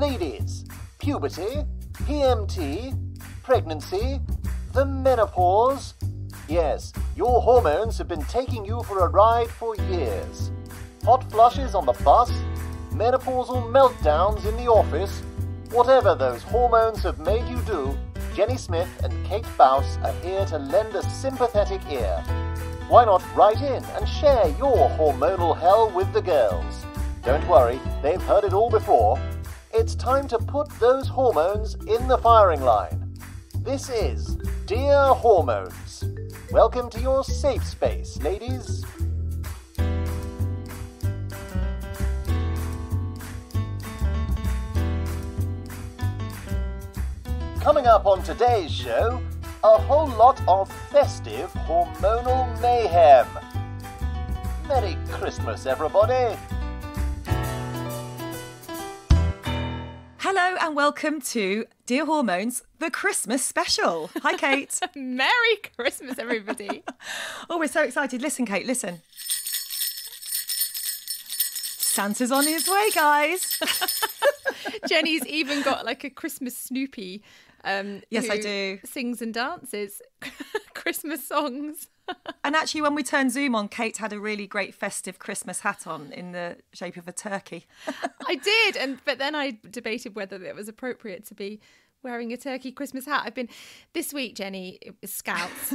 Ladies, puberty, PMT, pregnancy, the menopause. Yes, your hormones have been taking you for a ride for years. Hot flushes on the bus, menopausal meltdowns in the office, whatever those hormones have made you do, Jenny Smith and Kate Bauss are here to lend a sympathetic ear. Why not write in and share your hormonal hell with the girls? Don't worry, they've heard it all before. It's time to put those hormones in the firing line. This is Dear Hormones. Welcome to your safe space, ladies. Coming up on today's show, a whole lot of festive hormonal mayhem. Merry Christmas, everybody. Hello and welcome to Dear Hormones, the Christmas special. Hi, Kate. Merry Christmas, everybody. Oh, we're so excited. Listen, Kate, listen. Santa's on his way, guys. Jenny's even got like a Christmas Snoopy. Yes, who I do. Sings and dances Christmas songs. And actually, when we turned Zoom on, Kate had a really great festive Christmas hat on in the shape of a turkey. I did, but then I debated whether it was appropriate to be wearing a turkey Christmas hat. This week, Jenny, it was Scouts.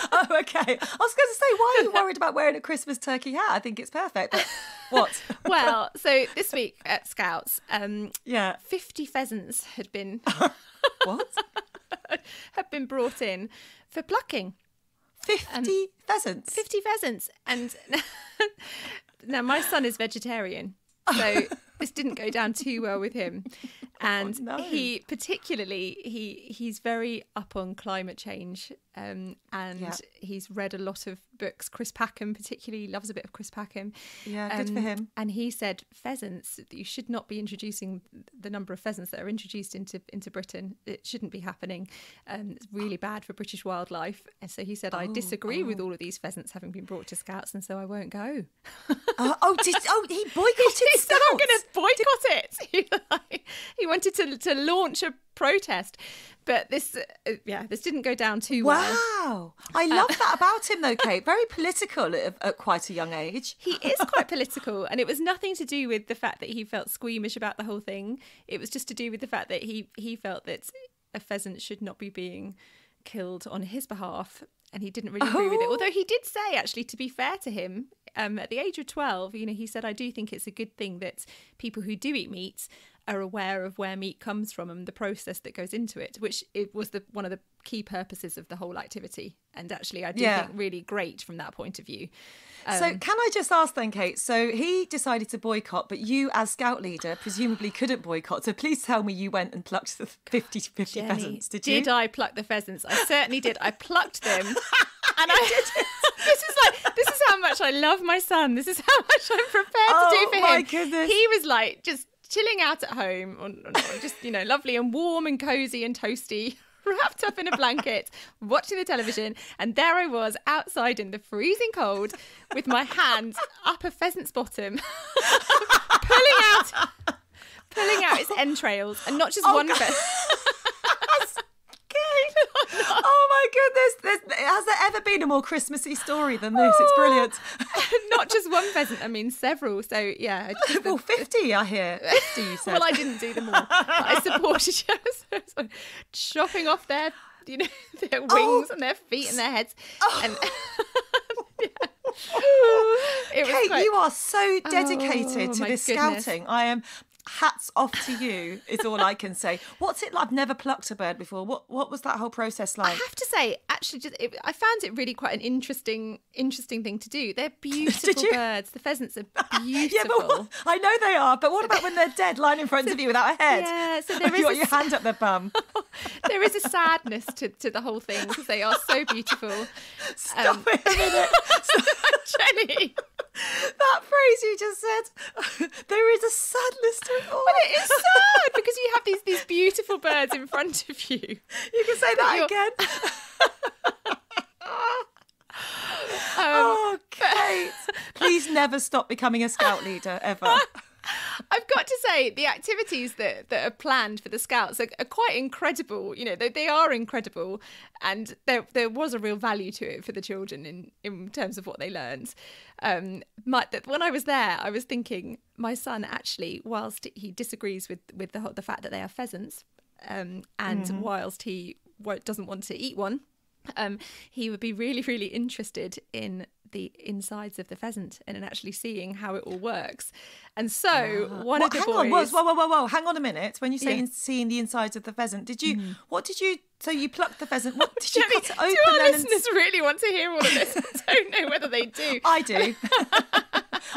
Oh, okay. I was going to say, why are you worried about wearing a Christmas turkey hat? I think it's perfect. But what? Well, so this week at Scouts, 50 pheasants had been What? had been brought in for plucking. 50 pheasants? 50 pheasants. And now my son is vegetarian, so this didn't go down too well with him. And he particularly, he's very up on climate change, and he's read a lot of books. Chris Packham particularly loves a bit of Chris Packham. Yeah, good for him. And he said pheasants, you should not be introducing the number of pheasants that are introduced into Britain. It shouldn't be happening. It's really bad for British wildlife. And so he said, I disagree with all of these pheasants having been brought to Scouts, and so I won't go. He boycotted He said, I'm going to Scouts. boycott it. He wanted to launch a protest, but this didn't go down too well. Wow. I love that about him, though, Kate. Very political at quite a young age. He is quite political, and it was nothing to do with the fact that he felt squeamish about the whole thing. It was just to do with the fact that he felt that a pheasant should not be being killed on his behalf, and he didn't really agree with it. Although he did say, actually, to be fair to him, at the age of 12, he said, I do think it's a good thing that people who do eat meat are aware of where meat comes from and the process that goes into it, which it was one of the key purposes of the whole activity. And actually, I do think really great from that point of view. So can I just ask then, Kate, so he decided to boycott, but you as Scout leader presumably couldn't boycott. So please tell me you went and plucked the 50 Jenny, pheasants, did you? Did I pluck the pheasants? I certainly did. I plucked them. And this is how much I love my son. This is how much I'm prepared to do for him. Oh my goodness. He was like just chilling out at home, on just lovely and warm and cozy and toasty, wrapped up in a blanket, watching the television, and there I was outside in the freezing cold with my hand up a pheasant's bottom, pulling out its entrails, and not just one pheasant. Oh my goodness, has there ever been a more Christmassy story than this? It's brilliant. Not just one pheasant, I mean several. So yeah. Well, 50 I hear. 50 you said. Well, I didn't do them all. But I supported you. So chopping off their wings and their feet and their heads. And Kate, you are so dedicated to my this goodness. scouting. I am hats off to you is all I can say. What's it like? I've never plucked a bird before. What was that whole process like? I have to say, actually, I found it really quite an interesting thing to do. They're beautiful birds. The pheasants are beautiful. Yeah, but I know they are, but what about when they're dead, lying in front of you without a head? Yeah, so there is you got your hand up their bum. There is a sadness to the whole thing because they are so beautiful. Stop it a minute. Jenny. That phrase you just said, there is a sadness to it all. But it is sad because you have these beautiful birds in front of you. You can say that again. Oh, Kate. Please never stop becoming a scout leader, ever. I've got to say, the activities that are planned for the Scouts are quite incredible. You know, they are incredible, and there was a real value to it for the children in terms of what they learned. When I was there, I was thinking my son actually, whilst he disagrees with the fact that they are pheasants, and whilst he doesn't want to eat one, he would be really, really interested in the insides of the pheasant and in actually seeing how it all works. And so one of the boys... Whoa, hang on a minute. When you say seeing the insides of the pheasant, so you plucked the pheasant, what did you cut it open? Do our listeners really want to hear all of this? I don't know whether they do. I do.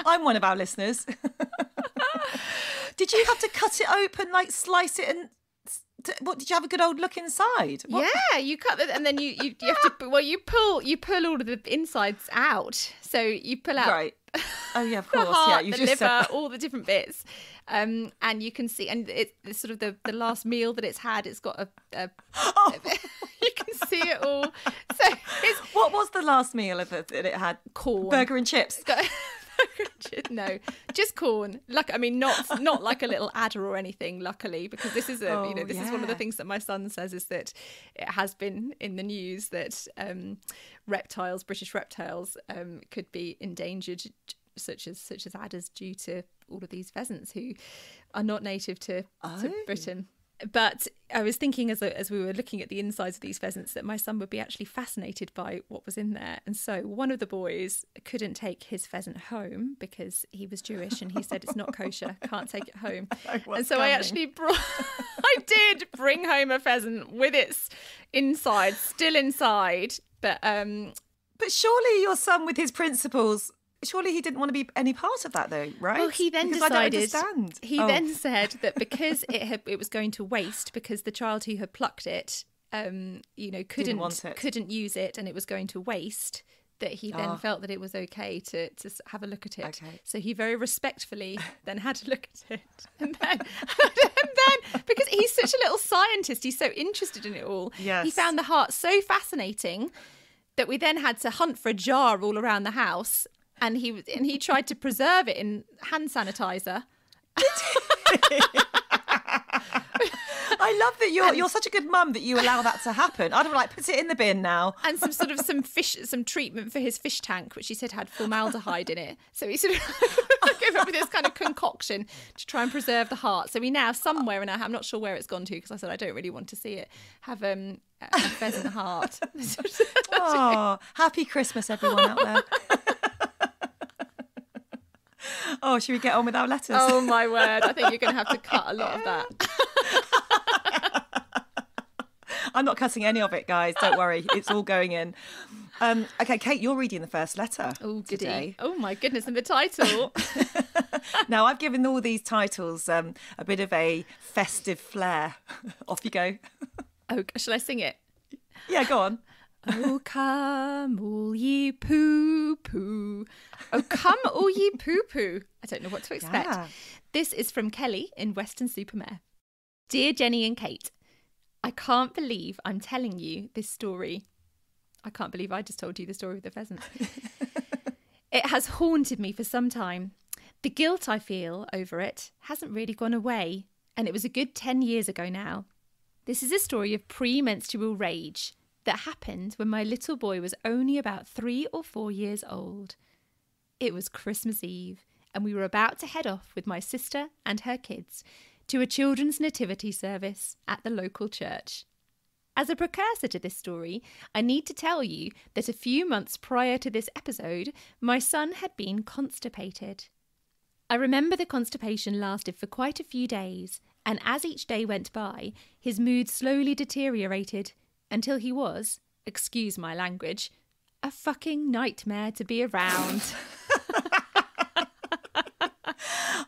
I'm one of our listeners. Did you have to cut it open, like slice it and... What, did you have a good old look inside? What? Yeah, you cut it, and then you have to. Well, you pull all of the insides out. So you pull out. Right. Oh yeah, of course. The heart, you the just liver, all the different bits, and you can see, and it's sort of the last meal that it's had. It's got a you can see it all. So what was the last meal that it had? Corn, burger and chips. No, just corn. Not like a little adder or anything. Luckily, because this is is one of the things that my son says, is that it has been in the news that British reptiles, could be endangered, such as adders, due to all of these pheasants who are not native to Britain. But I was thinking as we were looking at the insides of these pheasants that my son would be actually fascinated by what was in there. And so one of the boys couldn't take his pheasant home because he was Jewish and he said it's not kosher, can't take it home. And so I actually I did bring home a pheasant with its inside still inside. But surely your son, with his principles, surely he didn't want to be any part of that, though, right? Well, he then because decided. I don't understand. He then said that because it was going to waste, because the child who had plucked it, couldn't use it, and it was going to waste, that he then felt that it was okay to have a look at it. Okay. So he very respectfully then had a look at it, and then because he's such a little scientist, he's so interested in it all. Yes. He found the heart so fascinating that we then had to hunt for a jar all around the house. And he tried to preserve it in hand sanitizer. I love that you're such a good mum that you allow that to happen. I'd be like, put it in the bin now. And some treatment for his fish tank, which he said had formaldehyde in it. So he sort of came up with this kind of concoction to try and preserve the heart. So we now somewhere, and I'm not sure where it's gone to, because I said I don't really want to see it, have a pheasant heart. Oh, happy Christmas, everyone out there. Oh, should we get on with our letters? Oh, my word. I think you're going to have to cut a lot of that. I'm not cutting any of it, guys. Don't worry. It's all going in. Okay, Kate, you're reading the first letter today. Oh, my goodness. And the title. Now, I've given all these titles a bit of a festive flair. Off you go. Oh, shall I sing it? Yeah, go on. Oh, come all ye poo-poo. Oh, come all ye poo-poo. I don't know what to expect. Yeah. This is from Kelly in Weston-super-Mare. Dear Jenny and Kate, I can't believe I'm telling you this story. I can't believe I just told you the story of the pheasants. It has haunted me for some time. The guilt I feel over it hasn't really gone away, and it was a good 10 years ago now. This is a story of premenstrual rage that happened when my little boy was only about 3 or 4 years old. It was Christmas Eve, and we were about to head off with my sister and her kids to a children's nativity service at the local church. As a precursor to this story, I need to tell you that a few months prior to this episode, my son had been constipated. I remember the constipation lasted for quite a few days, and as each day went by, his mood slowly deteriorated until he was, excuse my language, a fucking nightmare to be around.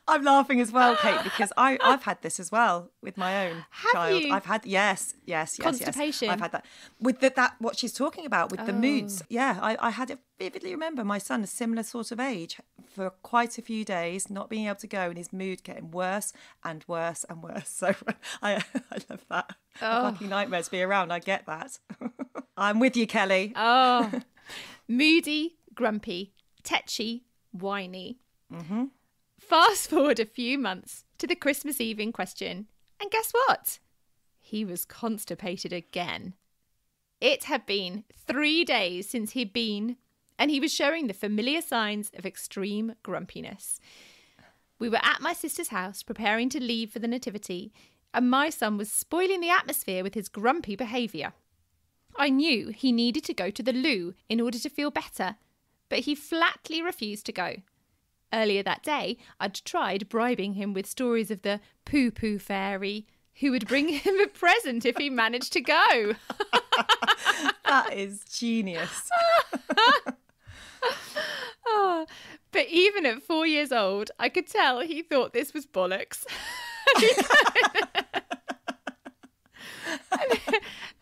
I'm laughing as well, Kate, because I've had this as well with my own child. You? I've had yes. Constipation. I've had that with that what she's talking about with the moods. Yeah, I had it vividly. Remember my son, a similar sort of age, for quite a few days, not being able to go, and his mood getting worse and worse and worse. So I love that. A fucking nightmare to be around. I get that. I'm with you, Kelly. Moody, grumpy, tetchy, whiny. Mm-hmm. Fast forward a few months to the Christmas Eve in question, and guess what? He was constipated again. It had been 3 days since he'd been, and he was showing the familiar signs of extreme grumpiness. We were at my sister's house preparing to leave for the nativity, and my son was spoiling the atmosphere with his grumpy behaviour. I knew he needed to go to the loo in order to feel better, but he flatly refused to go. Earlier that day, I'd tried bribing him with stories of the poo-poo fairy, who would bring him a present if he managed to go. That is genius. Oh, but even at 4 years old, I could tell he thought this was bollocks.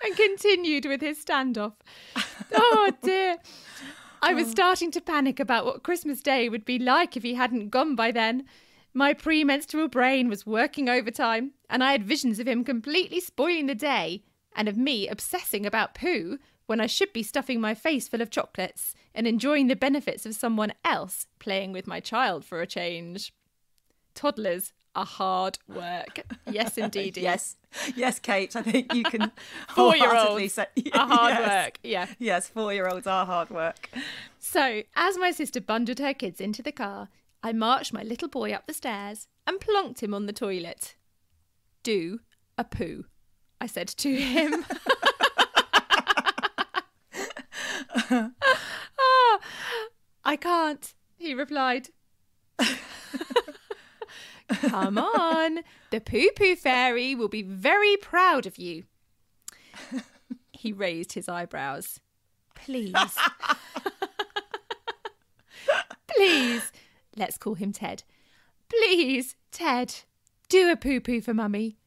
and continued with his standoff. Oh dear. I was starting to panic about what Christmas Day would be like if he hadn't gone by then. My premenstrual brain was working overtime, and I had visions of him completely spoiling the day, and of me obsessing about poo when I should be stuffing my face full of chocolates and enjoying the benefits of someone else playing with my child for a change. Toddlers are hard work. Yes, indeed. Yes, Kate, I think you can 4-year-olds say are hard work. Yeah. Yes, 4-year-olds are hard work. So, as my sister bundled her kids into the car, I marched my little boy up the stairs and plonked him on the toilet. Do a poo, I said to him. Oh, I can't, he replied. Come on, the poo-poo fairy will be very proud of you. He raised his eyebrows. Please. Please. Let's call him Ted. Please, Ted, do a poo-poo for Mummy.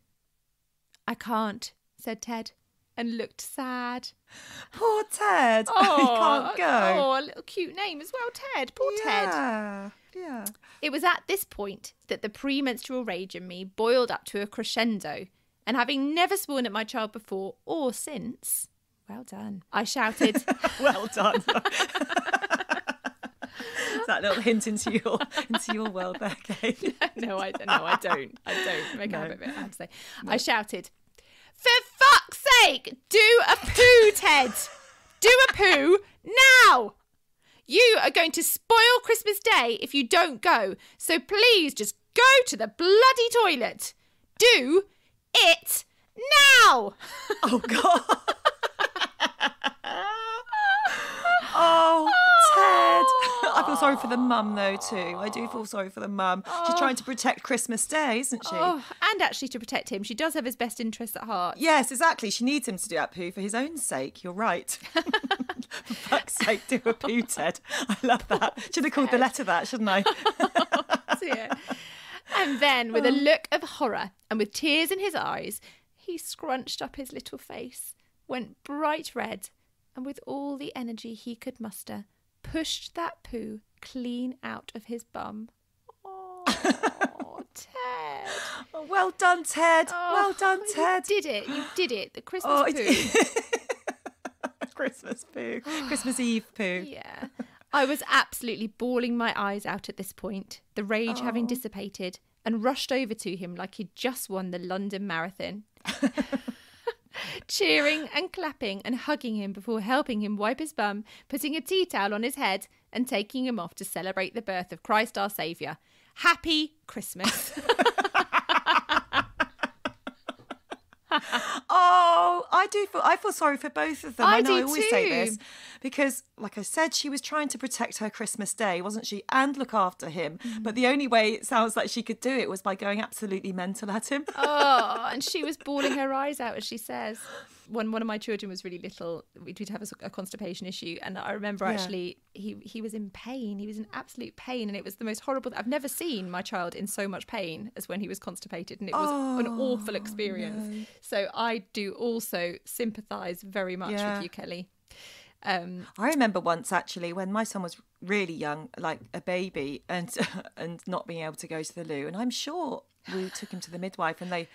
I can't, said Ted, and looked sad. Poor Ted. Oh, he can't go. Oh, a little cute name as well, Ted. Poor Ted. Yeah. It was at this point that the premenstrual rage in me boiled up to a crescendo, and having never sworn at my child before or since, well done, I shouted, Well done. That little hint into your world there, Kate. No, I don't. Make a habit of it, I have to say. No. I shouted, for fuck's sake, do a poo, Ted. Do a poo now. You are going to spoil Christmas Day if you don't go. So please just go to the bloody toilet. Do it now. Oh, God. Oh, Ted. I feel sorry for the mum, though, too. I do feel sorry for the mum. She's trying to protect Christmas Day, isn't she? Oh, and actually to protect him. She does have his best interests at heart. Yes, exactly. She needs him to do that poo for his own sake. You're right. For fuck's sake, do a poo, Ted. I love that. Should have called the letter that, shouldn't I? Dear. And then, with a look of horror and with tears in his eyes, he scrunched up his little face, went bright red, and with all the energy he could muster, pushed that poo clean out of his bum. Oh, Ted. Oh, well done, Ted. Well done, Ted. You did it. The Christmas poo. Christmas poo. Christmas Eve poo. Yeah. I was absolutely bawling my eyes out at this point, the rage having dissipated, and rushed over to him like he'd just won the London Marathon. Cheering and clapping and hugging him before helping him wipe his bum, putting a tea towel on his head and taking him off to celebrate the birth of Christ our Saviour. Happy Christmas. Oh, I feel sorry for both of them. I know I always say too. this because, like I said, she was trying to protect her Christmas Day, wasn't she? And look after him. But the only way it sounds like she could do it was by going absolutely mental at him. Oh, and she was bawling her eyes out, as she says. When one of my children was really little, we'd have a constipation issue, and I remember actually he was in pain. He was in absolute pain, and it was the most horrible. I've never seen my child in so much pain as when he was constipated, and it was an awful experience. No. So I do also sympathise very much with you, Kelly. I remember once actually when my son was really young, like a baby, and not being able to go to the loo, and I'm sure we took him to the midwife and they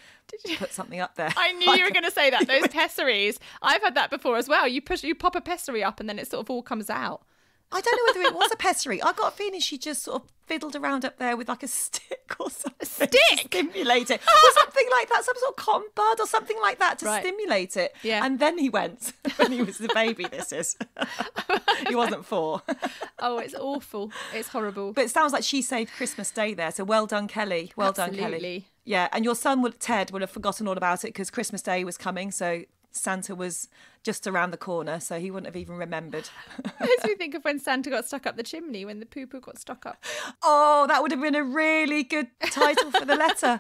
put something up there. I knew you were going to say that, those pessaries. I've had that before as well. You pop a pessary up and then it sort of all comes out. I don't know whether it was a pessary. I got a feeling she just sort of fiddled around up there with like a stick or something. A stick? To stimulate it. Or something like that. Some sort of cotton bud or something like that to stimulate it. Yeah. And then he went, when he was the baby, this is. He wasn't 4. Oh, it's awful. It's horrible. But it sounds like she saved Christmas Day there. So well done, Kelly. Well done, Kelly. Absolutely. Yeah, and your son, Ted, would have forgotten all about it because Christmas Day was coming. So Santa was just around the corner, so he wouldn't have even remembered. Makes me think of when Santa got stuck up the chimney, when the poo-poo got stuck up. Oh, that would have been a really good title for the letter.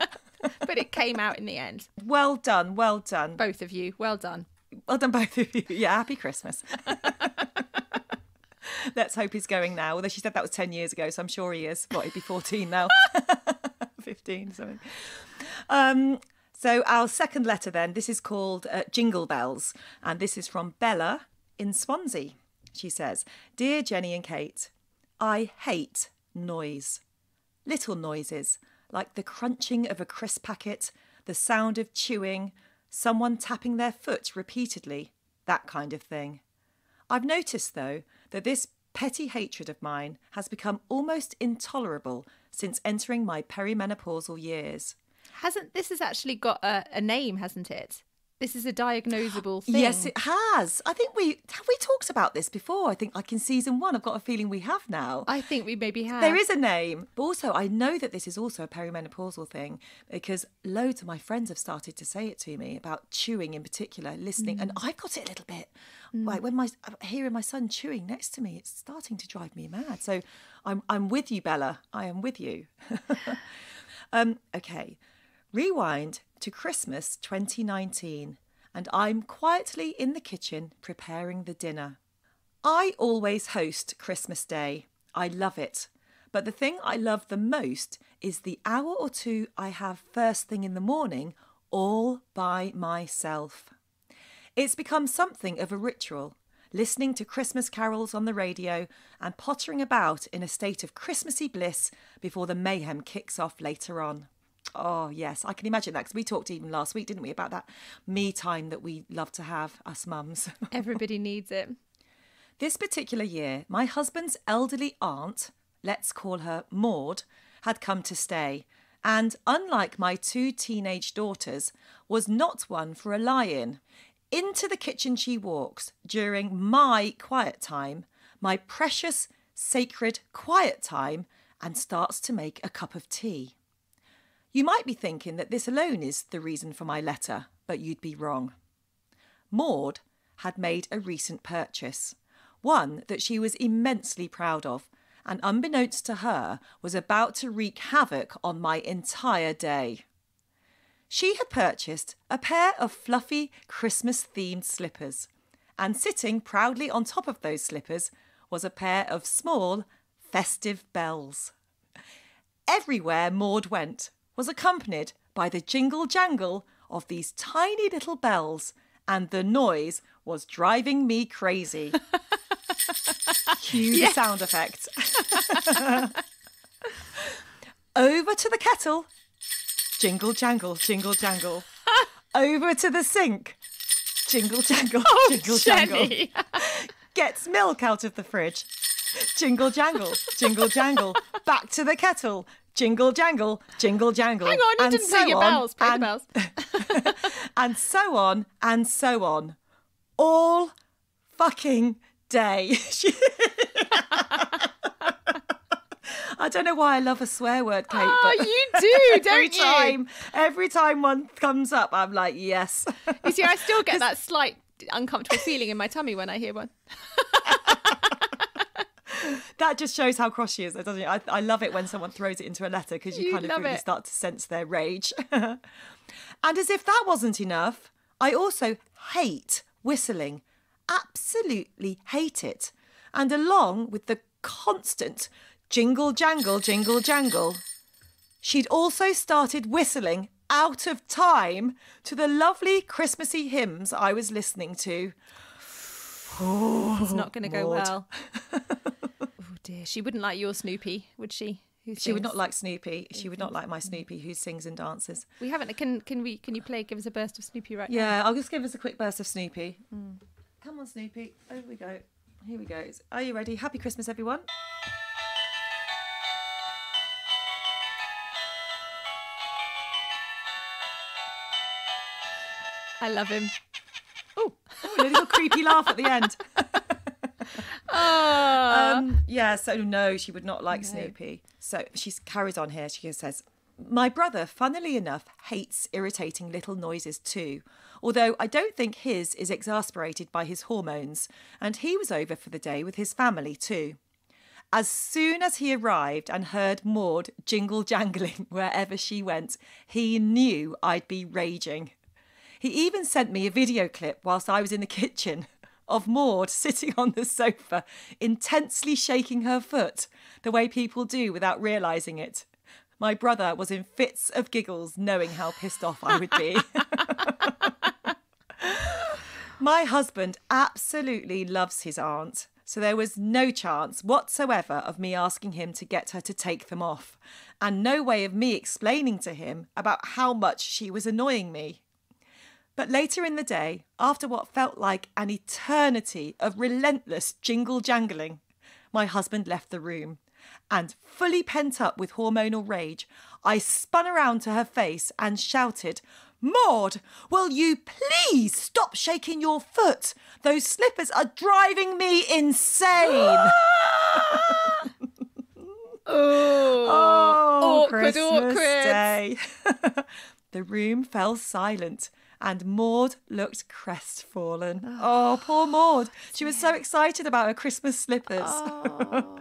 But it came out in the end. Well done, well done. Both of you, well done. Well done, both of you. Yeah, happy Christmas. Let's hope he's going now, although she said that was 10 years ago, so I'm sure he is. What, he'd be 14 now? 15, something. So our second letter then, this is called Jingle Bells, and this is from Bella in Swansea. She says, Dear Jenny and Kate, I hate noise. Little noises, like the crunching of a crisp packet, the sound of chewing, someone tapping their foot repeatedly, that kind of thing. I've noticed, though, that this petty hatred of mine has become almost intolerable since entering my perimenopausal years. This has actually got a name, hasn't it? This is a diagnosable thing. Yes, it has. I think we talked about this before. I think like in season 1, I've got a feeling we have now. I think we maybe have. There is a name. But also, I know that this is also a perimenopausal thing because loads of my friends have started to say it to me about chewing in particular, listening. And I've got it a little bit. Like when hearing my son chewing next to me, it's starting to drive me mad. So I'm with you, Bella. I am with you. Okay. Rewind to Christmas 2019, and I'm quietly in the kitchen preparing the dinner. I always host Christmas Day. I love it. But the thing I love the most is the hour or 2 I have first thing in the morning all by myself. It's become something of a ritual, listening to Christmas carols on the radio and pottering about in a state of Christmassy bliss before the mayhem kicks off later on. Oh, yes, I can imagine that because we talked even last week, didn't we, about that me time that we love to have, us mums. Everybody needs it. This particular year, my husband's elderly aunt, let's call her Maud, had come to stay and, unlike my 2 teenage daughters, was not one for a lie-in. Into the kitchen she walks during my quiet time, my precious, sacred quiet time, and starts to make a cup of tea. You might be thinking that this alone is the reason for my letter, but you'd be wrong. Maud had made a recent purchase, one that she was immensely proud of, and unbeknownst to her, was about to wreak havoc on my entire day. She had purchased a pair of fluffy Christmas-themed slippers, and sitting proudly on top of those slippers was a pair of small, festive bells. Everywhere Maud went was accompanied by the jingle-jangle of these tiny little bells, and the noise was driving me crazy. Cue the sound effect. Over to the kettle. Jingle, jangle, jingle, jangle. Over to the sink. Jingle, jangle, jingle, jangle. Gets milk out of the fridge. Jingle, jangle, jingle, jangle. Back to the kettle. Jingle, jangle, jingle, jangle. Hang on, you didn't say your bells. Play the bells. And so on, and so on. All fucking day. I don't know why I love a swear word, Kate. Oh, but you do, don't you? Every time one comes up, I'm like, yes. You see, I still get that slight uncomfortable feeling in my tummy when I hear one. That just shows how cross she is, though, doesn't it? I love it when someone throws it into a letter because you kind of really start to sense their rage. And as if that wasn't enough, I also hate whistling. Absolutely hate it. And along with the constant jingle, jangle, jingle, jangle, she'd also started whistling out of time to the lovely Christmassy hymns I was listening to. Oh, it's not going to go well. Oh dear, she wouldn't like your Snoopy, would she? She would not like Snoopy. She would not like my Snoopy who sings and dances. We haven't. Can you play? Give us a burst of Snoopy right now. Yeah, I'll just give us a quick burst of Snoopy. Come on, Snoopy. Over we go. here we go. Are you ready? Happy Christmas, everyone. I love him. Oh, a little creepy laugh at the end. Yeah, so no, she would not like Snoopy. So she carries on here. She says, my brother, funnily enough, hates irritating little noises too, although I don't think his is exasperated by his hormones, and he was over for the day with his family too. As soon as he arrived and heard Maud jingle jangling wherever she went, he knew I'd be raging. He even sent me a video clip whilst I was in the kitchen of Maud sitting on the sofa, intensely shaking her foot, the way people do without realising it. My brother was in fits of giggles, knowing how pissed off I would be. My husband absolutely loves his aunt, so there was no chance whatsoever of me asking him to get her to take them off, and no way of me explaining to him about how much she was annoying me. But later in the day, after what felt like an eternity of relentless jingle jangling, my husband left the room, and fully pent up with hormonal rage, I spun around to her face and shouted, Maud, will you please stop shaking your foot? Those slippers are driving me insane. Awkward. Christmas Day. The room fell silent. And Maud looked crestfallen. Oh, poor Maud. She was so excited about her Christmas slippers. Oh.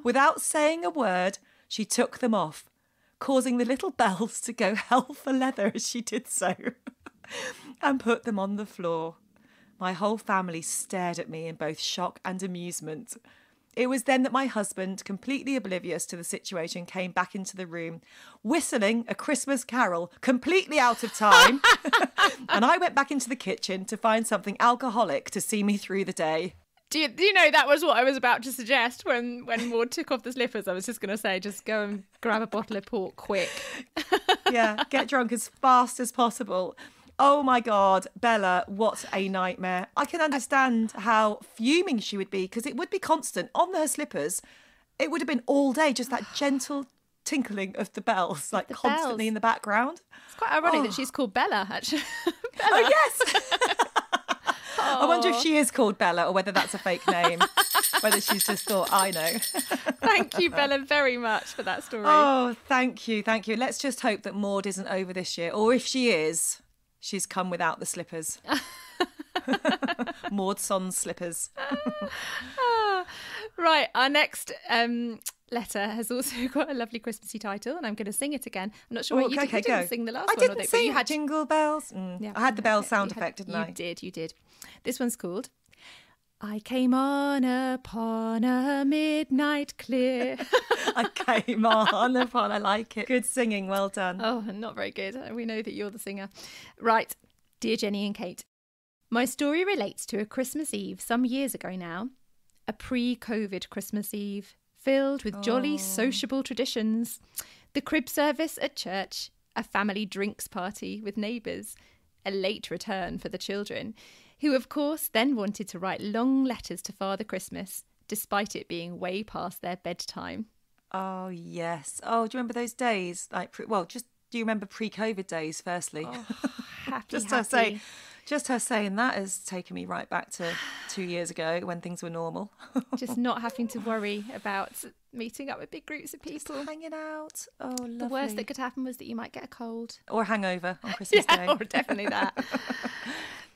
Without saying a word, she took them off, causing the little bells to go hell for leather as she did so, and put them on the floor. My whole family stared at me in both shock and amusement. It was then that my husband, completely oblivious to the situation, came back into the room, whistling a Christmas carol, completely out of time. And I went back into the kitchen to find something alcoholic to see me through the day. Do you know that was what I was about to suggest when Maud took off the slippers? I was just going to say, just go and grab a bottle of port quick. Yeah, get drunk as fast as possible. Oh my God, Bella, what a nightmare. I can understand how fuming she would be, because it would be constant on her slippers. It would have been all day, just that gentle tinkling of the bells, like constantly in the background. It's quite ironic that she's called Bella, actually. Bella. Oh, yes. I wonder if she is called Bella or whether that's a fake name, whether she's just thought, I know. Thank you, Bella, very much for that story. Oh, thank you. Let's just hope that Maud isn't over this year, or if she is, she's come without the slippers. Maud Son's slippers. Right, our next letter has also got a lovely Christmassy title, and I'm going to sing it again. I'm not sure what you didn't sing the last one. I didn't sing, but you had Jingle Bells. Yeah, I had the bell sound effect, didn't I? You did. This one's called I Came On Upon a Midnight Clear. I came on upon, I like it. Good singing, well done. Oh, not very good. We know that you're the singer. Right, dear Jenny and Kate, my story relates to a Christmas Eve some years ago now, a pre-COVID Christmas Eve, filled with jolly sociable traditions, the crib service at church, a family drinks party with neighbours, a late return for the children, who of course then wanted to write long letters to Father Christmas, despite it being way past their bedtime. Oh, yes. Oh, do you remember those days? Do you remember pre-COVID days, firstly? Oh, happy. Just her saying that has taken me right back to 2 years ago when things were normal. Just not having to worry about meeting up with big groups of people. Just hanging out. Oh, lovely. The worst that could happen was that you might get a cold. Or a hangover on Christmas Day. Or definitely that.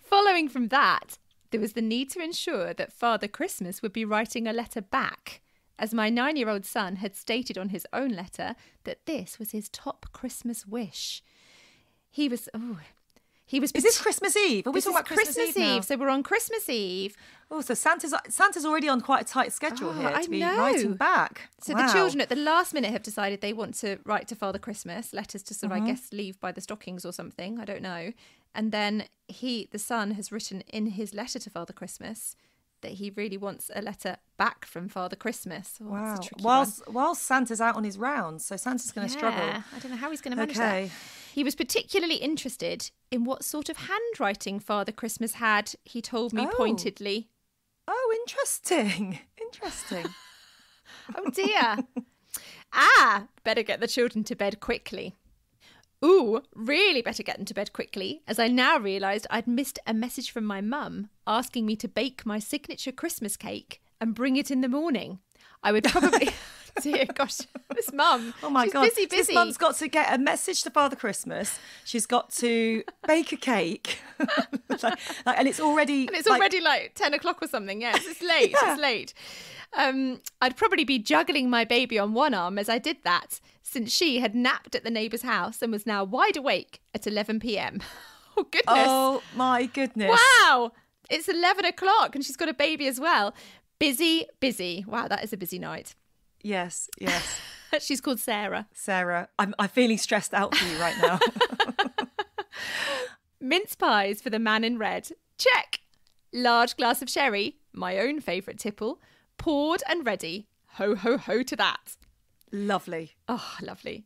Following from that, there was the need to ensure that Father Christmas would be writing a letter back, as my 9-year-old son had stated on his own letter that this was his top Christmas wish. Is this Christmas Eve? Are we talking about Christmas Eve now? So we're on Christmas Eve. Oh, so Santa's already on quite a tight schedule here to be writing back. So the children at the last minute have decided they want to write to Father Christmas, letters to sort of, I guess, leave by the stockings or something. I don't know. And then the son has written in his letter to Father Christmas that he really wants a letter back from Father Christmas. Oh, wow. That's a tricky one. While Santa's out on his rounds, so Santa's going to struggle. I don't know how he's going to manage that. He was particularly interested in what sort of handwriting Father Christmas had, he told me pointedly. Oh, interesting. Interesting. Oh dear. Better get the children to bed quickly. Ooh, really better get them to bed quickly, as I now realised I'd missed a message from my mum asking me to bake my signature Christmas cake and bring it in the morning. I would probably... Dear gosh, this mum. Oh my she's God. busy. This mum's got to get a message to Father Christmas. She's got to bake a cake. And it's already... And it's already like 10 o'clock or something. Yes, it's late. Yeah. It's late. I'd probably be juggling my baby on one arm as I did that, since she had napped at the neighbour's house and was now wide awake at 11 p.m. Oh, goodness. Oh, my goodness. Wow. It's 11 o'clock and she's got a baby as well. Busy. Wow, that is a busy night. Yes, yes. She's called Sarah. Sarah, I'm feeling stressed out for you right now. Mince pies for the man in red. Check. Large glass of sherry, my own favourite tipple, poured and ready. Ho, ho, ho to that. Lovely. Oh, lovely.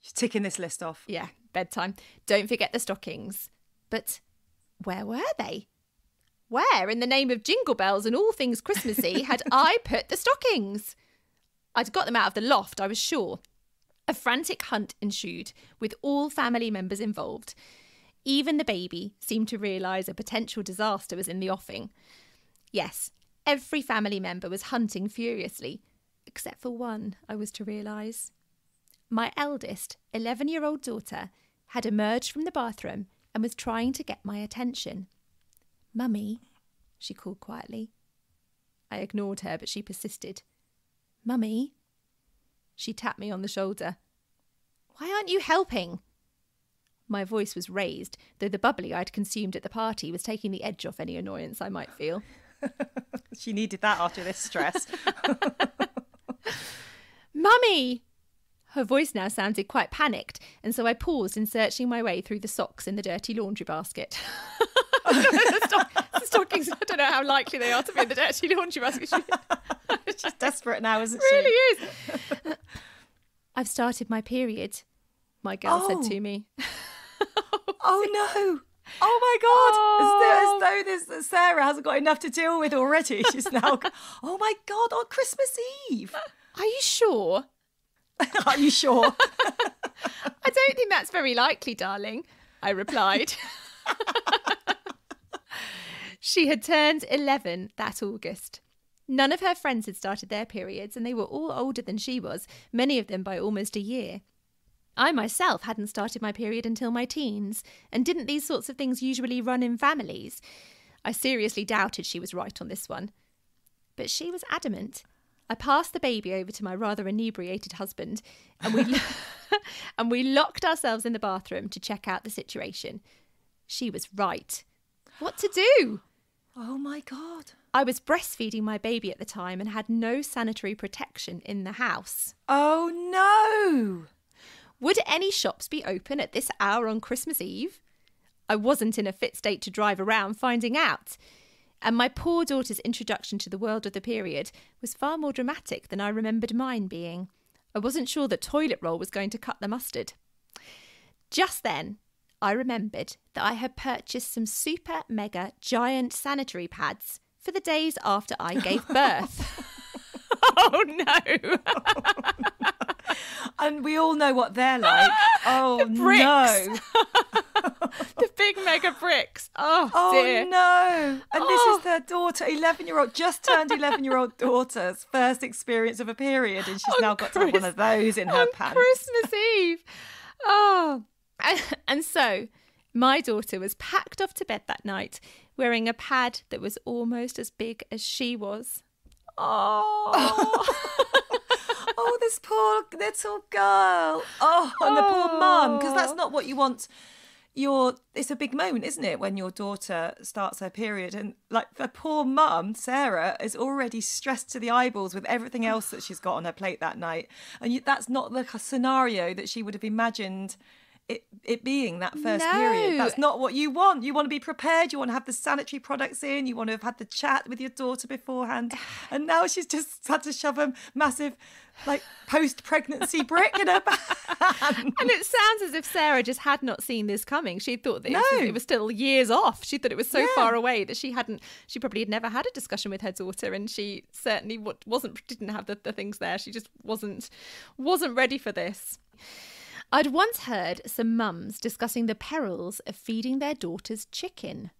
She's ticking this list off. Yeah, bedtime. Don't forget the stockings. But where were they? Where, in the name of Jingle Bells and all things Christmassy, had I put the stockings? I'd got them out of the loft, I was sure. A frantic hunt ensued, with all family members involved. Even the baby seemed to realise a potential disaster was in the offing. Yes, every family member was hunting furiously, except for one, I was to realise. My eldest, 11-year-old daughter, had emerged from the bathroom and was trying to get my attention. "Mummy," she called quietly. I ignored her, but she persisted. "Mummy." She tapped me on the shoulder. "Why aren't you helping?" My voice was raised, though the bubbly I'd consumed at the party was taking the edge off any annoyance I might feel. She needed that after this stress. "Mummy!" Her voice now sounded quite panicked, and so I paused in searching my way through the socks in the dirty laundry basket. The stockings, I don't know how likely they are to be in the dirty laundry basket. She's desperate now, isn't It she? really is. "I've started my period," my girl said to me. Oh no. Oh my God. As though this Sarah hasn't got enough to deal with already. She's now, oh my God, on Christmas Eve. "Are you sure?" Are you sure? "I don't think that's very likely, darling," I replied. She had turned 11 that August. None of her friends had started their periods, and they were all older than she was, many of them by almost a year. I myself hadn't started my period until my teens, and didn't these sorts of things usually run in families? I seriously doubted she was right on this one. But she was adamant. I passed the baby over to my rather inebriated husband, and we locked ourselves in the bathroom to check out the situation. She was right. What to do? Oh my God. I was breastfeeding my baby at the time and had no sanitary protection in the house. Oh no. Would any shops be open at this hour on Christmas Eve? I wasn't in a fit state to drive around finding out. And my poor daughter's introduction to the world of the period was far more dramatic than I remembered mine being. I wasn't sure that toilet roll was going to cut the mustard. Just then, I remembered that I had purchased some super mega giant sanitary pads for the days after I gave birth. Oh no. And we all know what they're like. Oh The bricks. no. The big mega bricks. Oh dear. Oh no. And this is their daughter, 11-year-old, just turned 11-year-old daughter's first experience of a period, and she's now got to have one of those in her on pants. Christmas Eve. Oh. And so my daughter was packed off to bed that night wearing a pad that was almost as big as she was. Oh. Oh, this poor little girl. Oh, and the poor mum, because that's not what you want. It's a big moment, isn't it, when your daughter starts her period, and like the poor mum, Sarah, is already stressed to the eyeballs with everything else that she's got on her plate that night, and that's not the scenario that she would have imagined it being that first No. period. That's not what you want. You want to be prepared. You want to have the sanitary products in. You want to have had the chat with your daughter beforehand. And now she's just had to shove a massive, like, post-pregnancy brick in her hand. And it sounds as if Sarah just had not seen this coming. She thought that it was still years off. She thought it was so far away that she probably had never had a discussion with her daughter, and she certainly didn't have the things there. She just wasn't ready for this. I'd once heard some mums discussing the perils of feeding their daughters chicken.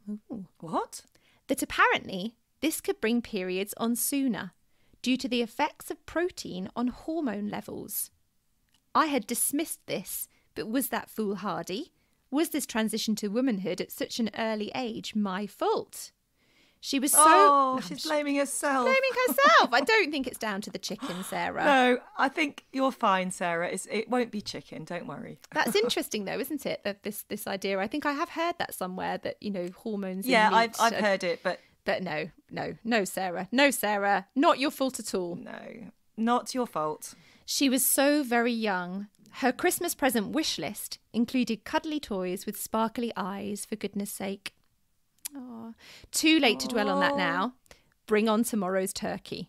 Ooh. What? That apparently this could bring periods on sooner due to the effects of protein on hormone levels. I had dismissed this, but was that foolhardy? Was this transition to womanhood at such an early age my fault? She was she's blaming herself. Blaming herself. I don't think it's down to the chicken, Sarah. No, I think you're fine, Sarah. It won't be chicken. Don't worry. That's interesting, though, isn't it? That this idea. I think I have heard that somewhere. That hormones. Yeah, in meat I've heard it, but no, Sarah, not your fault at all. No, not your fault. She was so very young. Her Christmas present wish list included cuddly toys with sparkly eyes. For goodness sake. Oh, too late to dwell on that now. Bring on tomorrow's turkey.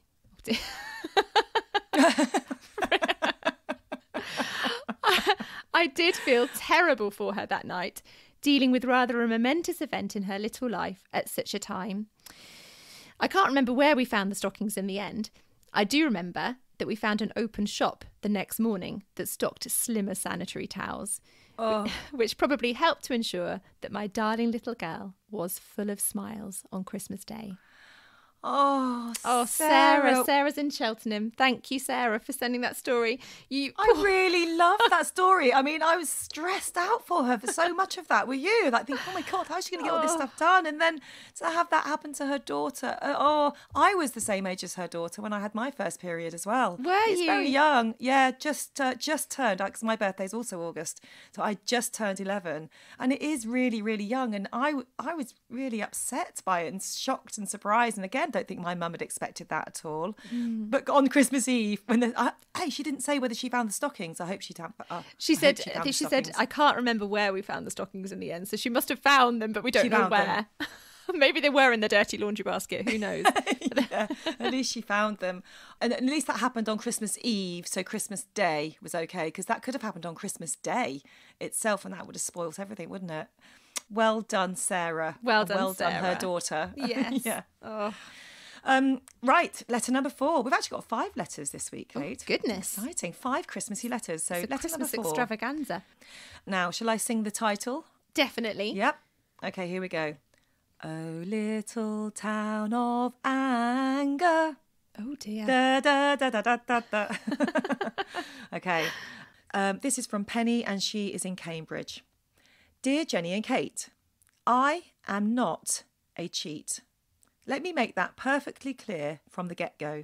I did feel terrible for her that night, dealing with rather a momentous event in her little life at such a time. I can't remember where we found the stockings in the end. I do remember that we found an open shop the next morning that stocked slimmer sanitary towels. Which probably helped to ensure that my darling little girl was full of smiles on Christmas Day. Oh, Sarah. Sarah's in Cheltenham. Thank you, Sarah, for sending that story. I really love that story. I mean, I was stressed out for her for so much of that. Were you? Like, thinking, oh my God, how's she going to get all this stuff done? And then to have that happen to her daughter. I was the same age as her daughter when I had my first period as well. Were you? Very young. Yeah, just turned, because my birthday's also August. So I just turned 11. And it is really, really young. And I was really upset by it and shocked and surprised. And again, don't think my mum had expected that at all. But on Christmas Eve, when she didn't say whether she found the stockings. I hope she found. She said I can't remember where we found the stockings in the end, so she must have found them, but we don't know where. Maybe they were in the dirty laundry basket. Who knows? Yeah, at least she found them, and at least that happened on Christmas Eve. So Christmas Day was okay, because that could have happened on Christmas Day itself, and that would have spoilt everything, wouldn't it? Well done, Sarah. Well done, Sarah. Her daughter. Yes. Yeah. Oh. Right, letter number 4. We've actually got 5 letters this week, Kate. Oh, goodness. Exciting. 5 Christmassy letters. So it's a letter Christmas number 4. extravaganza. Now, shall I sing the title? Definitely. Yep. Okay, here we go. Oh, little town of anger. Oh, dear. Da, da, da, da, da, da, da. Okay. This is from Penny, and she is in Cambridge. Dear Jenny and Kate, I am not a cheat. Let me make that perfectly clear from the get-go.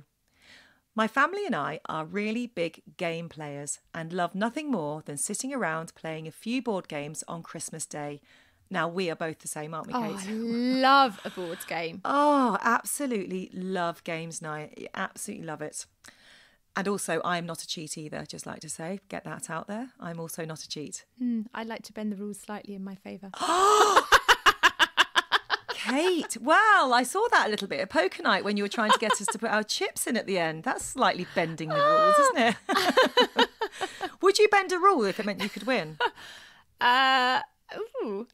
My family and I are really big game players and love nothing more than sitting around playing a few board games on Christmas Day. Now, we are both the same, aren't we, Kate? Oh, I love a board game. Oh, absolutely love games night. Absolutely love it. And also, I'm not a cheat either, just like to say. Get that out there. I'm also not a cheat. I like to bend the rules slightly in my favour. Kate, well, I saw that a little bit at poker night when you were trying to get us to put our chips in at the end. That's slightly bending the rules, isn't it? Would you bend a rule if it meant you could win? Ooh.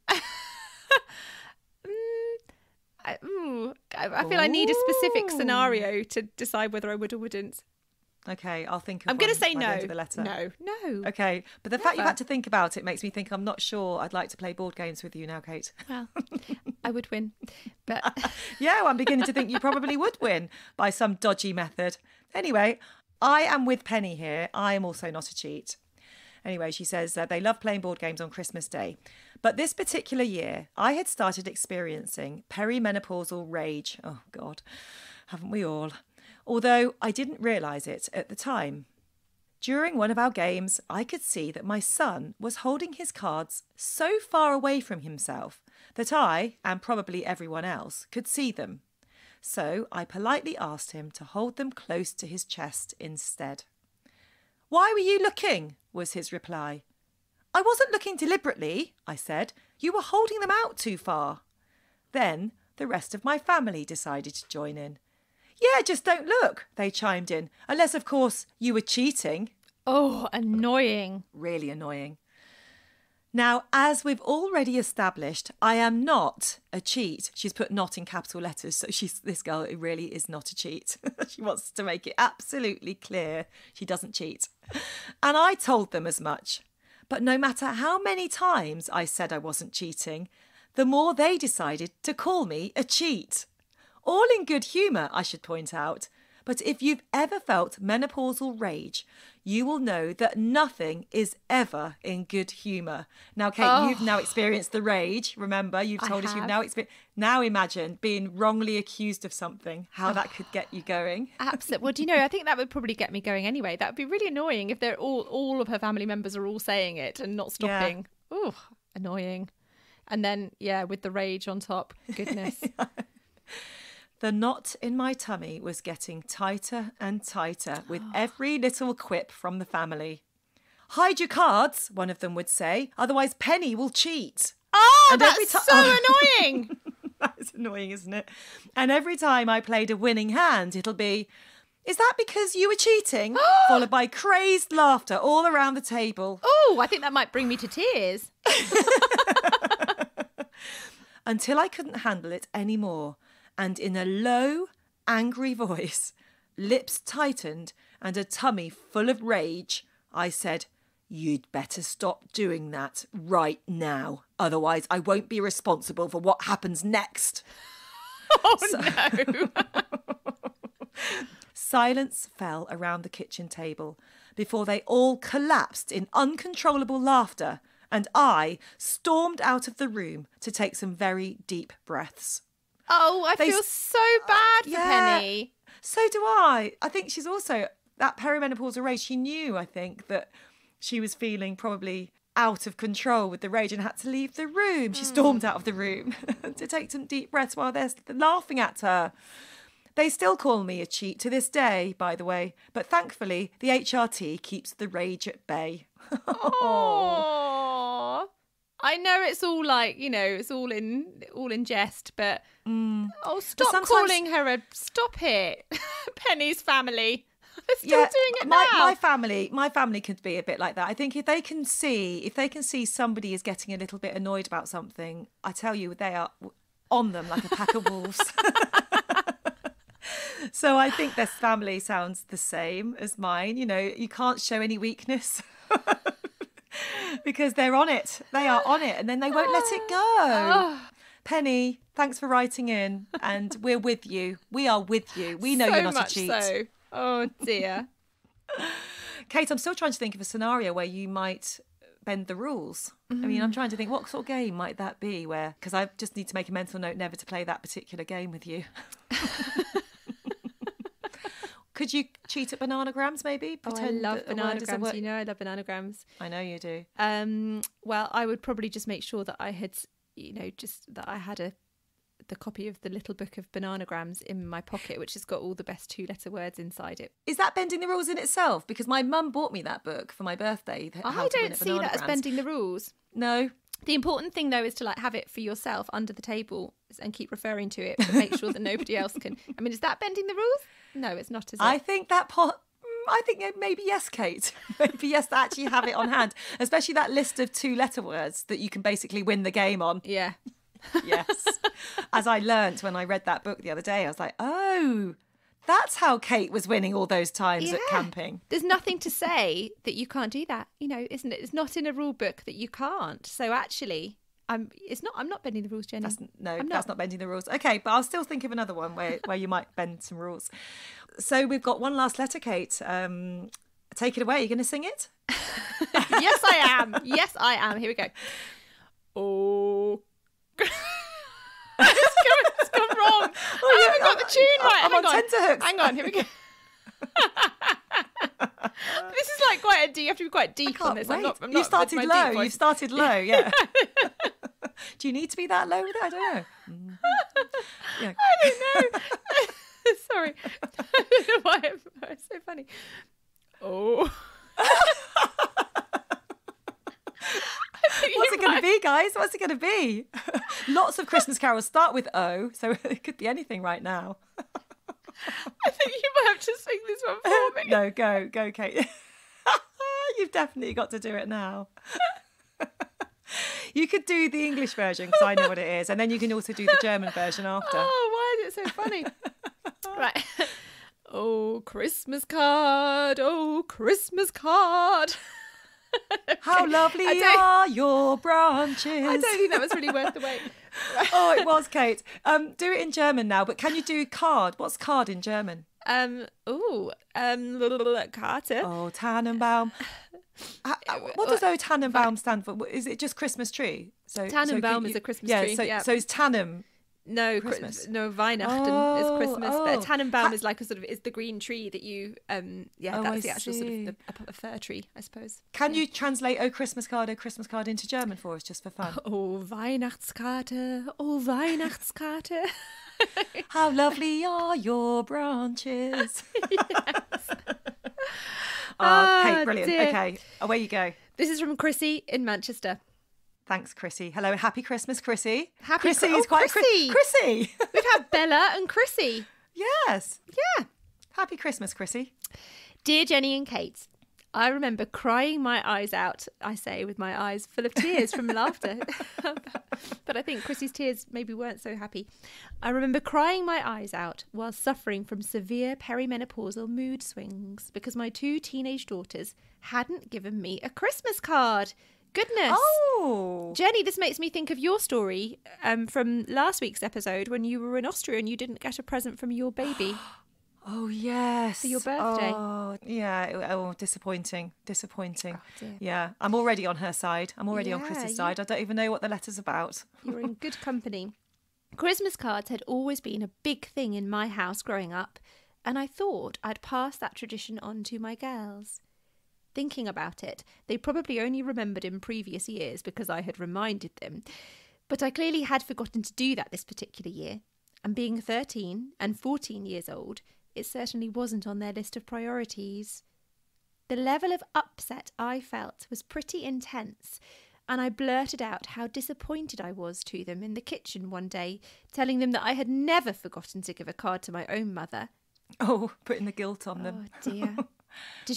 I feel I need a specific scenario to decide whether I would or wouldn't. Okay, I'll think of I'm going to say by no. the end of the letter. No. Okay, but the fact you've had to think about it makes me think I'm not sure I'd like to play board games with you now, Kate. Well, I would win. But yeah, well, I'm beginning to think you probably would win by some dodgy method. Anyway, I am with Penny here. I am also not a cheat. Anyway, she says they love playing board games on Christmas Day. But this particular year, I had started experiencing perimenopausal rage. Oh, God, haven't we all? Although I didn't realise it at the time. During one of our games, I could see that my son was holding his cards so far away from himself that I, and probably everyone else, could see them. So I politely asked him to hold them close to his chest instead. "Why were you looking?" was his reply. I wasn't looking deliberately, I said. You were holding them out too far. Then the rest of my family decided to join in. Yeah, just don't look, they chimed in. Unless, of course, you were cheating. Oh, annoying. Really annoying. Now, as we've already established, I am not a cheat. She's put not in capital letters, so this girl really is not a cheat. She wants to make it absolutely clear she doesn't cheat. And I told them as much. But no matter how many times I said I wasn't cheating, the more they decided to call me a cheat. All in good humour, I should point out. But if you've ever felt menopausal rage, you will know that nothing is ever in good humour. Now, Kate, you've now experienced the rage. Remember, you've told us you've now experienced. Now imagine being wrongly accused of something, how that could get you going. Absolutely. Well, do you know, I think that would probably get me going anyway. That would be really annoying if they're all of her family members are all saying it and not stopping. Yeah. Oh, annoying. And then, yeah, with the rage on top. Goodness. The knot in my tummy was getting tighter and tighter with every little quip from the family. Hide your cards, one of them would say, otherwise Penny will cheat. Oh, and that's so annoying. That's annoying, isn't it? And every time I played a winning hand, it'll be, is that because you were cheating? Followed by crazed laughter all around the table. Oh, I think that might bring me to tears. Until I couldn't handle it anymore. And in a low, angry voice, lips tightened and a tummy full of rage, I said, you'd better stop doing that right now. Otherwise, I won't be responsible for what happens next. Oh, no. Silence fell around the kitchen table before they all collapsed in uncontrollable laughter, and I stormed out of the room to take some very deep breaths. Oh, I feel so bad for Penny. So do I. I think she's also, that perimenopausal rage, she knew, I think, that she was feeling probably out of control with the rage and had to leave the room. She stormed out of the room to take some deep breaths while they're laughing at her. They still call me a cheat to this day, by the way, but thankfully the HRT keeps the rage at bay. Oh, I know it's all like, you know, it's all in jest, but stop calling her stop it. Penny's family. They're still doing it now. My family could be a bit like that. I think if they can see somebody is getting a little bit annoyed about something, I tell you, they are on them like a pack of wolves. So I think this family sounds the same as mine. You know, you can't show any weakness. Because they're on it. They are on it, and then they won't let it go. Penny, thanks for writing in, and we're with you. We are with you. We know you're not a cheat. So. Oh, dear. Kate, I'm still trying to think of a scenario where you might bend the rules. I mean, I'm trying to think, what sort of game might that be where... Because I just need to make a mental note never to play that particular game with you. Could you cheat at bananagrams, maybe? Pretend I love bananagrams. You know I love bananagrams. I know you do. Well, I would probably just make sure that I had, that I had the copy of the little book of bananagrams in my pocket, which has got all the best 2-letter words inside it. Is that bending the rules in itself? Because my mum bought me that book for my birthday. I don't see that as bending the rules. No. The important thing, though, is to have it for yourself under the table and keep referring to it, but make sure that nobody else can. I mean, is that bending the rules? No, it's not, is it? I think maybe yes, Kate. Maybe yes, to actually have it on hand, especially that list of 2-letter words that you can basically win the game on. Yeah. Yes. As I learnt when I read that book the other day, I was like, oh, that's how Kate was winning all those times at camping. There's nothing to say that you can't do that, isn't it? It's not in a rule book that you can't. So actually, I'm not bending the rules, Jenny. That's not bending the rules. Okay, but I'll still think of another one where you might bend some rules. So we've got one last letter, Kate. Take it away. Are you going to sing it? Yes, I am. Yes, I am. Here we go. Oh. It's gone wrong. I haven't got the tune right. I'm on tenterhooks. Hang on, here we go. This is like quite a deep. You have to be quite deep on this. Wait. You started low. You started low. Yeah. Do you need to be that low with it? I don't know. Yeah. I don't know. Sorry. I don't know why it's so funny. Oh. be, guys? What's it going to be? Lots of Christmas carols start with O, so it could be anything right now. I think you might have to sing this one for me. No, go, Kate. You've definitely got to do it now. You could do the English version because I know what it is, and then you can also do the German version after. Oh, why is it so funny? Right. Oh, Christmas card. Oh, Christmas card. How lovely are your branches. I don't think that was really worth the wait. Oh, it was, Kate. Do it in German now, but can you do card? What's card in German? Karte. Oh, Tannenbaum. What does O Tannenbaum stand for? Is it just Christmas tree? Tannenbaum is a Christmas tree. So it's Tannum. No, Christmas. No, Weihnachten is Christmas, but Tannenbaum is like is the green tree that you that's the actual sort of a fir tree, I suppose. Can you translate O Christmas card into German for us, just for fun? Oh Weihnachtskarte, oh Weihnachtskarte. How lovely are your branches. Yes. Kate, brilliant. Dear. Okay, away you go. This is from Chrissy in Manchester. Thanks, Chrissy. Hello, happy Christmas, Chrissy. Chrissy. Chrissy. We've had Bella and Chrissy. Yes. Yeah. Happy Christmas, Chrissy. Dear Jenny and Kate, I remember crying my eyes out, I say, with my eyes full of tears from laughter. But I think Chrissy's tears maybe weren't so happy. I remember crying my eyes out while suffering from severe perimenopausal mood swings because my 2 teenage daughters hadn't given me a Christmas card. Goodness. Oh. Jenny, this makes me think of your story from last week's episode when you were in Austria and you didn't get a present from your baby. Oh, yes. For your birthday. Oh, yeah. Oh, disappointing. Oh, dear. Yeah. I'm already on her side. I'm already on Yeah, Chris's side. I don't even know what the letter's about. You're in good company. Christmas cards had always been a big thing in my house growing up, and I thought I'd pass that tradition on to my girls. Thinking about it, they probably only remembered in previous years because I had reminded them. But I clearly had forgotten to do that this particular year. And being 13 and 14 years old, it certainly wasn't on their list of priorities. The level of upset I felt was pretty intense, and I blurted out how disappointed I was to them in the kitchen one day, telling them that I had never forgotten to give a card to my own mother. Oh, putting the guilt on them. Oh, dear.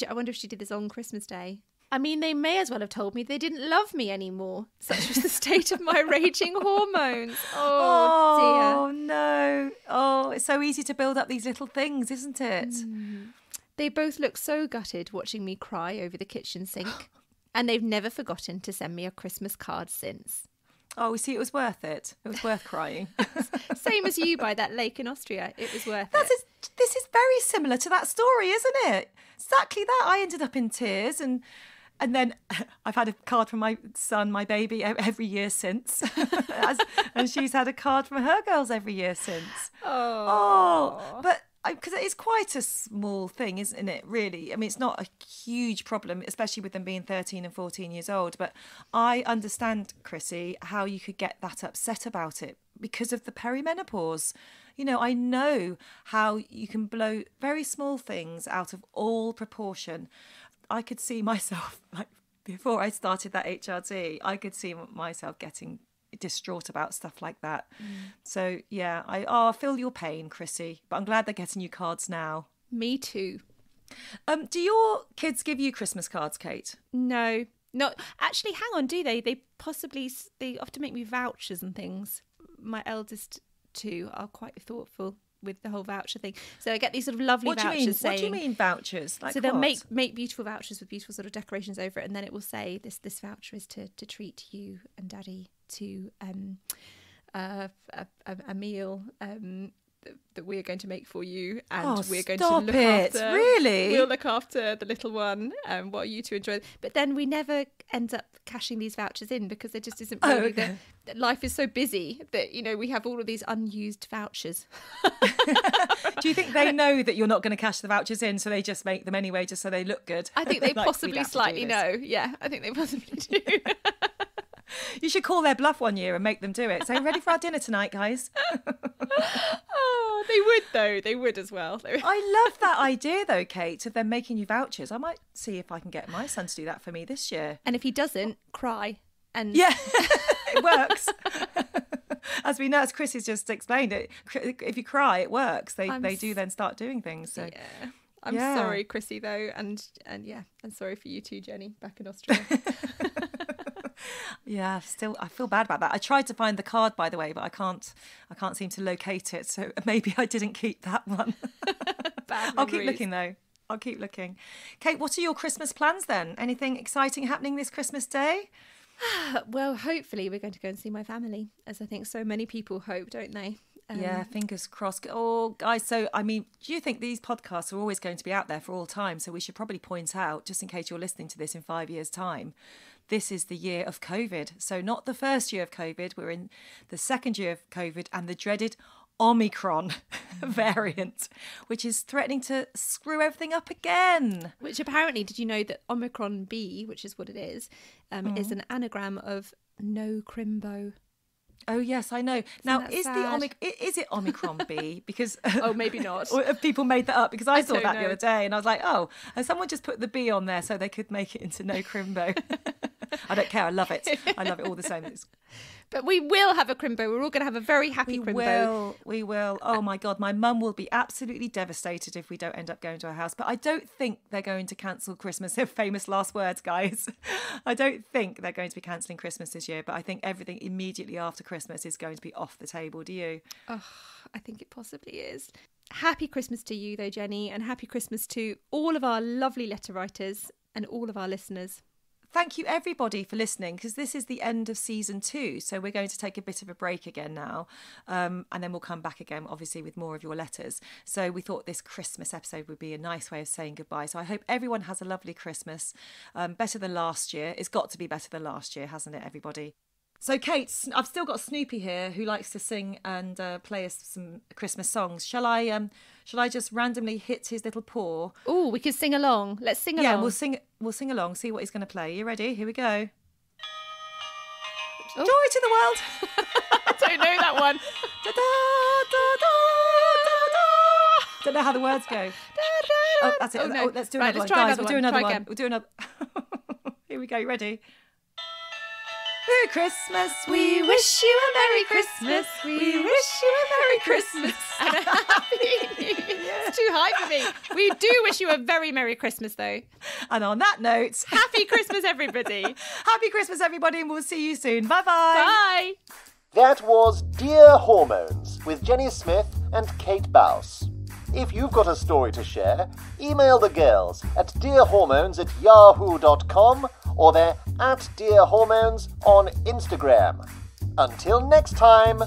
I wonder if she did this on Christmas Day. I mean, they may as well have told me they didn't love me anymore. Such was the state of my raging hormones. Oh, dear. No. Oh, it's so easy to build up these little things, isn't it? They both look so gutted watching me cry over the kitchen sink. And they've never forgotten to send me a Christmas card since. Oh, see, it was worth it. It was worth crying. Same as you by that lake in Austria. It was worth it. This is very similar to that story, isn't it? Exactly that. I ended up in tears and then I've had a card from my son, my baby, every year since. And she's had a card from her girls every year since. Oh. But because it's quite a small thing, isn't it, really? I mean, it's not a huge problem, especially with them being 13 and 14 years old. But I understand, Chrissy, how you could get that upset about it because of the perimenopause. You know, I know how you can blow very small things out of all proportion. I could see myself, like, before I started that HRT, I could see myself getting distraught about stuff like that. So, yeah, I feel your pain, Chrissy, but I'm glad they're getting you cards now. Me too. Do your kids give you Christmas cards, Kate? No. Actually, hang on, do they? They often make me vouchers and things. My eldest two are quite thoughtful with the whole voucher thing. So I get these sort of lovely vouchers saying... What do you mean vouchers? Like so they'll what? make beautiful vouchers with beautiful sort of decorations over it, and then it will say this voucher is to treat you and Daddy to a meal that we are going to make for you, and we're going to look after. Really? We'll look after the little one, while you two enjoy. But then we never end up cashing these vouchers in because there just isn't really that life is so busy that, you know, we have all of these unused vouchers. Do you think they know that you're not going to cash the vouchers in, so they just make them anyway, just so they look good? I think they like, possibly slightly know. Yeah, I think they possibly do. You should call their bluff one year and make them do it. So, ready for our dinner tonight, guys? Oh, they would, though. They would as well. I love that idea, though, Kate, of them making you vouchers. I might see if I can get my son to do that for me this year. And if he doesn't, cry. And Yeah, it works. As we know, as Chris has just explained it, if you cry, it works. They do then start doing things. So. Yeah. I'm sorry, Chrissy, though. And yeah, I'm sorry for you too, Jenny, back in Austria. Yeah, I feel bad about that. I tried to find the card, by the way, but I can't seem to locate it. So maybe I didn't keep that one. I'll keep looking though. I'll keep looking. Kate, what are your Christmas plans then? Anything exciting happening this Christmas Day? Well, hopefully we're going to go and see my family, as I think so many people hope, don't they? Yeah, fingers crossed. Oh, guys, so, I mean, do you think these podcasts are always going to be out there for all time? So we should probably point out, just in case you're listening to this in 5 years' time, this is the year of COVID. So not the first year of COVID, we're in the second year of COVID and the dreaded Omicron variant, which is threatening to screw everything up again. Which apparently, did you know that Omicron B, which is what it is an anagram of no crimbo? Oh yes, I know. Now, is it Omicron B? Because oh, maybe not. Or have people made that up? Because I saw that know. the other day, and I was like, oh, and someone just put the B on there so they could make it into no crimbo. I don't care. I love it. I love it all the same. But we will have a crimbo. We're all going to have a very happy crimbo. We will. Oh my God, my mum will be absolutely devastated if we don't end up going to her house. But I don't think they're going to cancel Christmas. They're famous last words, guys. I don't think they're going to be cancelling Christmas this year. But I think everything immediately after Christmas is going to be off the table. Do you? Oh, I think it possibly is. Happy Christmas to you, though, Jenny, and happy Christmas to all of our lovely letter writers and all of our listeners. Thank you, everybody, for listening, because this is the end of season 2. So we're going to take a bit of a break again now. And then we'll come back again, obviously, with more of your letters. So we thought this Christmas episode would be a nice way of saying goodbye. So I hope everyone has a lovely Christmas. Better than last year. It's got to be better than last year, hasn't it, everybody? So, Kate, I've still got Snoopy here who likes to sing and play us some Christmas songs. Shall I just randomly hit his little paw? Oh, we can sing along. Let's sing along. Yeah, we'll sing along, see what he's going to play. You ready? Here we go. Oh. Joy to the world. I don't know that one. Da, da, da, da, da. Don't know how the words go. Oh, that's it. Oh, no. Let's do right, another let's one. try Guys, another we'll do one. another Try one. again. We'll do another. Here we go. You ready? Merry Christmas, we wish you a Merry Christmas, we wish you a Merry Christmas. And a Happy New Year. It's too high for me. We do wish you a very Merry Christmas, though. And on that note, Happy Christmas, everybody. Happy Christmas, everybody, and we'll see you soon. Bye-bye. Bye. That was Dear Hormones with Jenny Smith and Kate Bauss. If you've got a story to share, email the girls at dearhormones@yahoo.com or they're @dearhormones on Instagram. Until next time.